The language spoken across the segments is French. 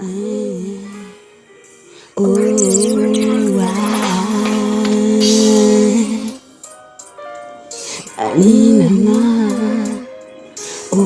Oh, Aninana. Oh,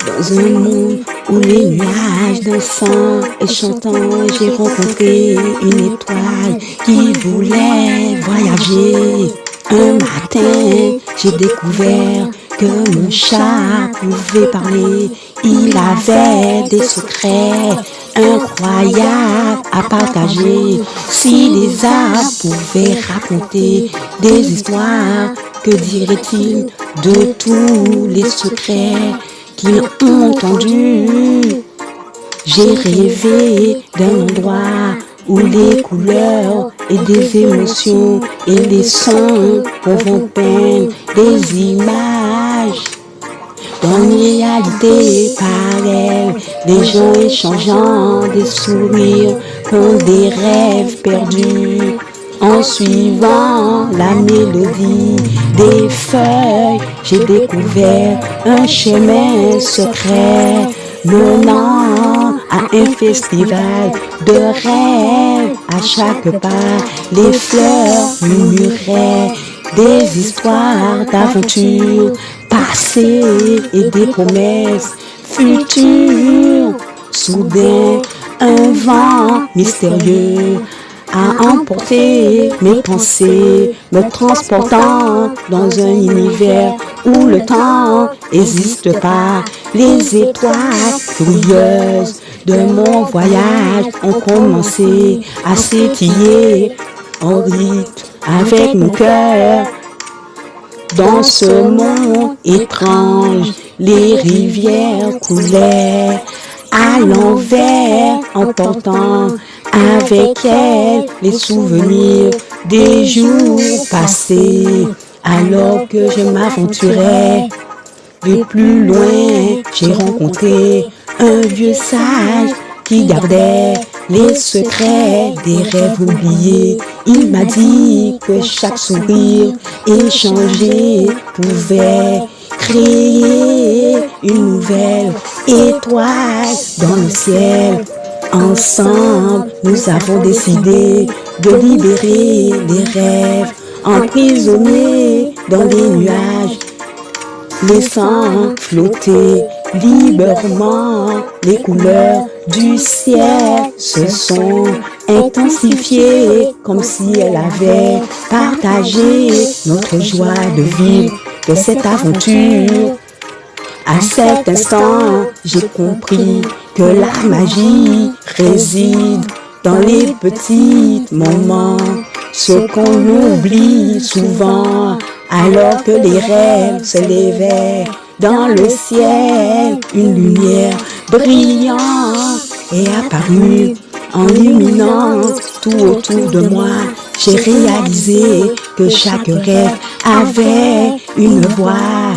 dans un monde où les nuages dansant et chantant, j'ai rencontré une étoile qui voulait voyager. Un matin, j'ai découvert que mon chat pouvait parler. Il avait des secrets incroyables à partager. Si les arbres pouvaient raconter des histoires, que dirait-il de tous les secrets qu'ils ont entendus? J'ai rêvé d'un endroit où les couleurs et des émotions et les sons peuvent peindre des images. Dans une réalité parallèle, des gens échangeant des sourires comme des rêves perdus. En suivant la mélodie des feuilles, j'ai découvert un chemin secret menant à un festival de rêves. À chaque pas, les fleurs murmuraient des histoires d'aventure passées et des promesses futures. Soudain, un vent mystérieux a emporté mes pensées, me transportant dans un univers où le temps n'existe pas. Les étoiles curieuses de mon voyage ont commencé à s'étiller en rythme avec mon cœur. Dans ce monde étrange, les rivières coulaient à l'envers, emportant avec elles les souvenirs des jours passés. Alors que je m'aventurais de plus loin, j'ai rencontré un vieux sage qui gardait les secrets des rêves oubliés. Il m'a dit que chaque sourire échangé pouvait créer une nouvelle étoile dans le ciel. Ensemble, nous avons décidé de libérer les rêves emprisonnés dans les nuages, laissant flotter librement les couleurs du ciel. Se sont intensifiées comme si elles avaient partagé notre joie de vivre de cette aventure. À cet instant, j'ai compris que la magie réside dans les petits moments, ce qu'on oublie souvent. Alors que les rêves se levaient dans le ciel, une lumière brillante est apparue, illuminant tout autour de moi. J'ai réalisé que chaque rêve avait une voix.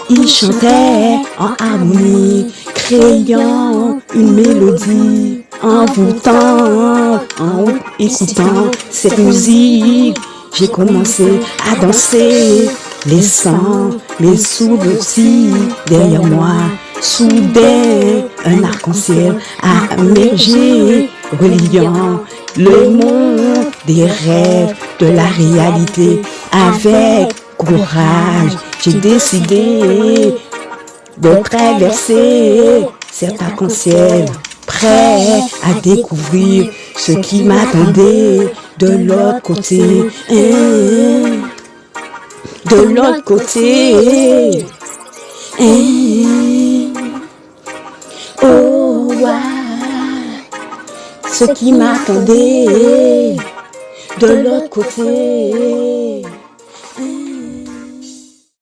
Il chantait en harmonie, créant une mélodie envoûtante. En écoutant cette musique, j'ai commencé à danser, laissant mes souvenirs derrière moi. Soudain, un arc-en-ciel a émergé, reliant le monde des rêves de la réalité. Avec courage, j'ai décidé de traverser cet arc-en-ciel, prêt à découvrir ce qui m'attendait de l'autre côté. De l'autre côté. Oh, ouais. Ce qui m'attendait de l'autre côté.